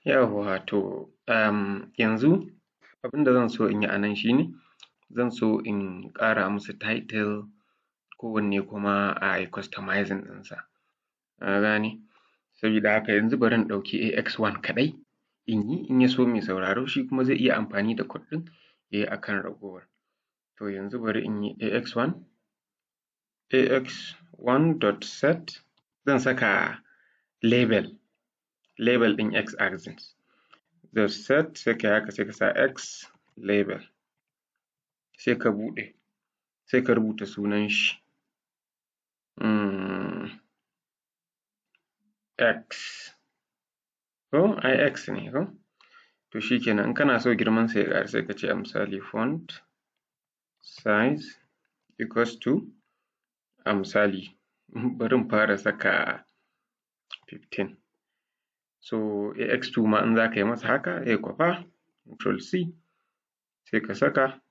Yawwa to yanzu abinda zan so in yi a nan shi ne zan so in ƙara musu title kowanne kuma a yi customizing ɗinsa, ka gane? Sabida haka yanzu bari in ɗauki AX1 kaɗai in yi, in ya so mai sauraro shi kuma zai iya amfani da code ɗin ya yi a kan ragowar. To yanzu bari in yi AX1.set zan saka label ɗin x axis. Da set sai ka yi haka sai ka sa x label sai ka buɗe sai ka rubuta sunan shi x ko ai x ne ko? To shi kenan in kana so girmansa ya ƙaru sai ka ce a misali font size equals to a misali bari in fara saka 15. So AX2 ma in za ka yi masa haka sai kwafa Control C sai ka saka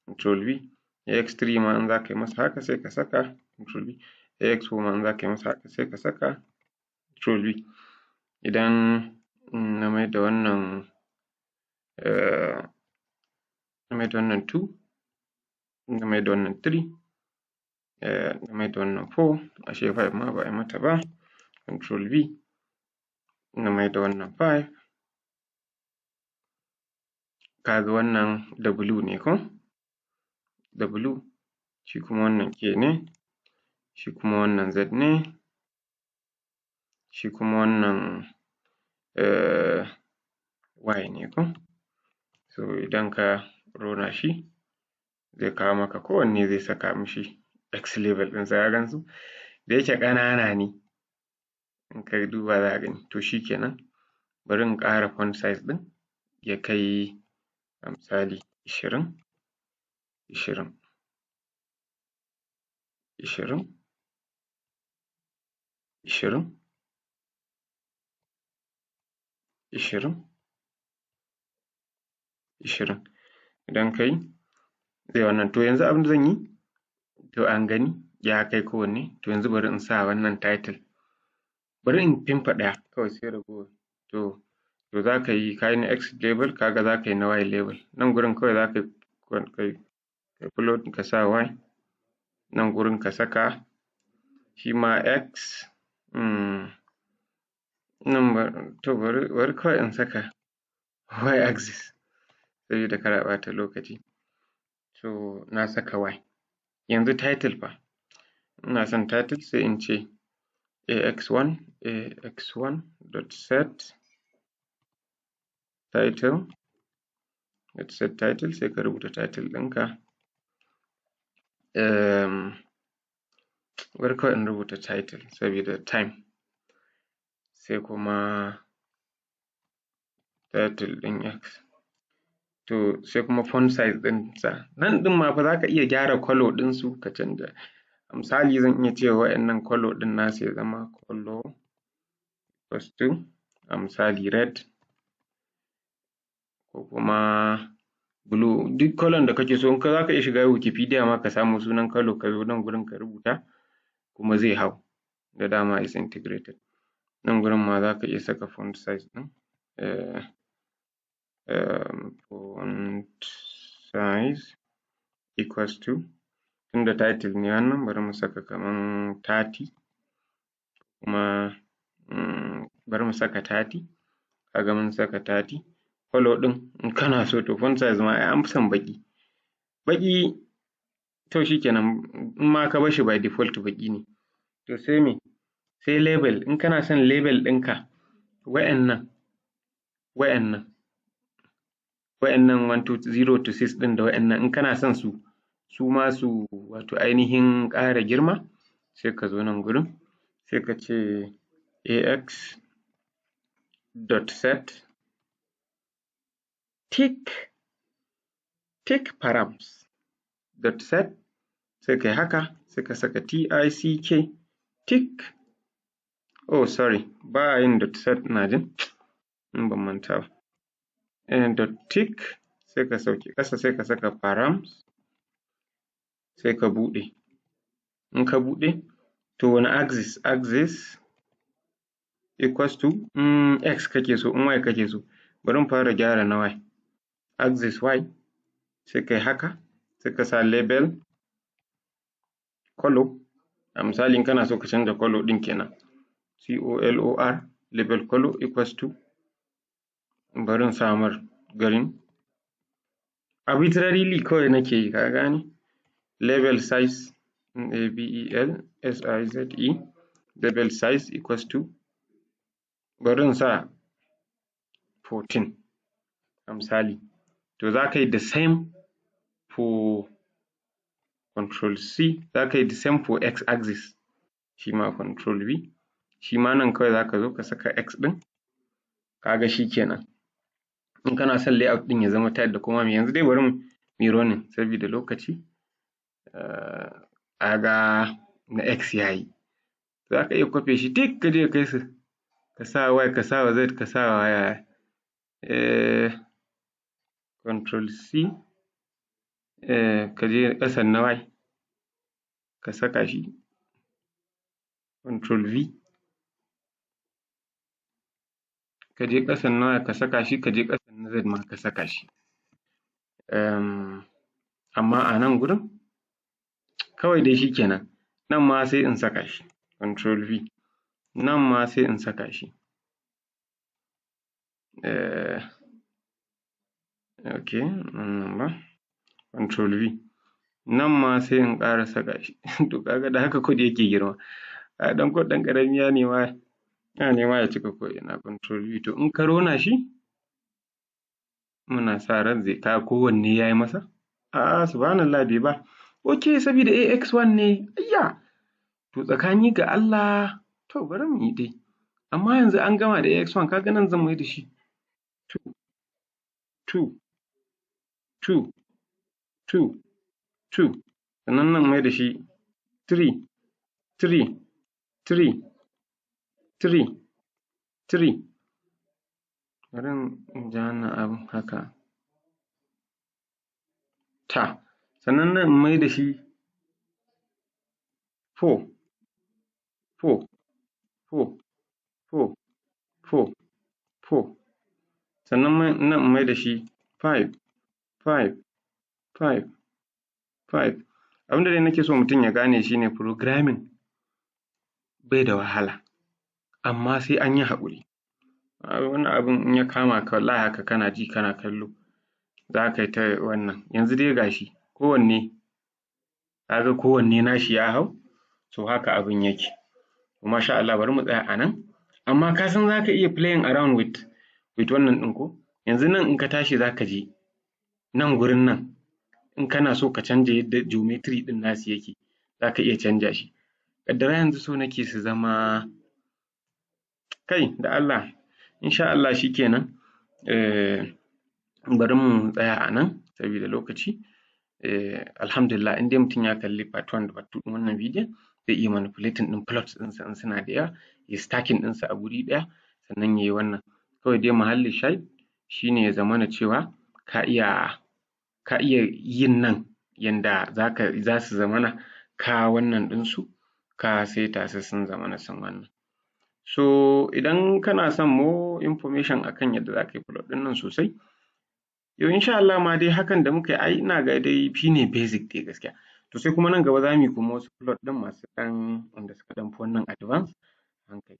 Control V. AX3 ma in za ka yi masa haka sai ka saka Control V. AX4 ma in za ka yi masa haka sai ka saka Control V. Idan na mai da wannan 2, na mai da wannan 3, na mai da wannan 4, ashe 5 ma ba a yi mata ba, Control V. Na mai da wannan 5, ka ga wannan W ne ko? W, shi kuma wannan K ne, shi kuma wannan Z ne, shi kuma wannan Y ne ko? So idan ka rona shi zai kawo maka kowanne zai saka mishi X label ɗinsa ka gan su? Da yake ƙanana ne in ka duba za ka gani. To shi kenan bari in ƙara font size ɗin ya kai a misali 20, 20, 20, 20, 20, 20. Idan ka yi zai wannan. To yanzu abin da zan yi, to an gani ya kai kowanne. To yanzu bari in sa wannan title. Bari in fimfa ɗaya kawai sai ragowar. To za ka yi na X label ka ga za ka yi na Y label. Nan gurin kawai za ka yi float ka sa Y. Nan gurin ka saka shi ma X. To bari kawai in saka Y axis sabida kar a ɓata lokaci. To na saka Y. Yanzu title fa, ina son title sai in ce AX1.set title. Let's set title sai ka rubuta title ɗinka. Bari kawai in rubuta title sabida time. Sai kuma title ɗin X. To sai kuma font size ɗinsa. Nan ɗin ma fa za ka iya gyara colour ɗinsu ka canja. A misali zan iya cewa waɗannan colour ɗin nasu ya zama colour equals to a misali red ko kuma blue. Duk colour da kake so in za ka iya shiga Wikipedia ma ka samo sunan colour ka zo nan gurin ka rubuta kuma zai hau. Da dama is integrated. Nan gurin ma za ka iya saka font size ɗin. Font size equals to tunda title ne wannan bari mu saka kaman 30 kuma bari mu saka 30. Ka ga mun saka 30. Colour ɗin in kana so to font size ma ai an fi son baƙi. Baƙi to shi kenan in ma ka bar shi by default baƙi ne. To sai me? Sai label. In kana son label ɗinka wa'innan 1, 2, 0 to 6 ɗin da wa'innan in kana son su ma su wato ainihin ƙara girma sai ka zo nan gurin sai ka ce AX.set tick params dot set sai ka yi haka sai ka saka TICK tick. Oh sorry ba a yin dot set ina jin in ban manta ba. Dot tick sai ka sauke ƙasa sai ka saka params sai ka buɗe. In ka buɗe to wani axis equals to x kake so, in y kake so. Bari mu fara gyara na y. Axis y, sai kai haka, sai ka sa label color. A misali in kana so ka canza color ɗin kenan. color label color equals to, bari in sa mar green. Arbitrarily kawai nake yi, ka gane? Label size, label size, label size equals to, bari in sa 14 a misali. To za ka yi the same for control C, za ka yi the same for x axis, shi ma control V, shi ma nan kawai za ka zo ka saka x ɗin, kaga shi kenan. In kana son layout ɗin ya zama tight da kuma yanzu dai bari mu yi running saboda lokaci. Kaga na x ya yi. Za ka iya kwafe shi duk ka je ka kai su, ka sa y, ka sa z, ka sa control C, ka je ƙasan na y, ka saka shi, control V, ka je ƙasan na y ka saka shi, ka je ƙasan na z ma ka saka shi. Amma a nan gurin kawai dai shi kenan. Nan ma sai in saka shi, control V, nan ma sai in saka shi. Okay, nan ba, control V, nan ma sai in ƙara saka shi. To kaga da haka code yake girma. Ɗan code ɗan ƙarami ya nema ya cika ko'ina, control V. To in ka rona shi, muna sa ran zai kaga kowanne ya yi masa. A'a subhanallah bai ba. Okay, saboda AX1 ne, ayya! To tsakani ga Allah, to bari mu yi dai. Amma yanzu an gama da AX1, kaga nan zan mai da shi 2, sannan nan mai da shi 3. Bari in ja wannan abin haka. Sannan nan in mai da shi 4. Sannan nan in mai da shi 5. Abin da dai nake so mutum ya gane shi ne programming bai da wahala, amma sai an yi haƙuri. Wani abin in ya kama ka wallahi haka kana ji kana kallo, za ka yi ta wannan. Yanzu dai ga shi kowanne, kaga kowanne nashi ya hau, so haka abin yake. Masha Allah, bari mu tsaya a nan. Amma ka san za ka iya playing around with wannan ɗin ko? Yanzu nan in ka tashi za ka je nan gurin nan, in kana so ka canja yadda geometry ɗin nasu yake, za ka iya canja shi. Ƙaddara yanzu so nake su zama, kai da Allah, insha Allah shi kenan. Bari mu tsaya a nan saboda lokaci. Alhamdulillah, in dai mutum ya kalli part 1 da part 2 ɗin wannan bidiyon, zai iya manipulating ɗin plots ɗinsa in suna da yawa, ya stacking ɗinsa a guri ɗaya, sannan ya yi wannan. Kawai dai muhallin shahid shi ne ya zamana cewa ka iya yin nan yanda za su zamana ka wannan ɗinsu, ka saita su sun zamana sun wannan. So idan kana son more information akan yadda za ka yi plot ɗin nan sosai, yau insha Allah ma dai hakan da muka yi ai ina ga dai shi ne basic dai gaskiya. To sai kuma nan gaba za mu yi kuma wasu plot ɗin masu ɗan wanda suka ɗan fi wannan advance hankali.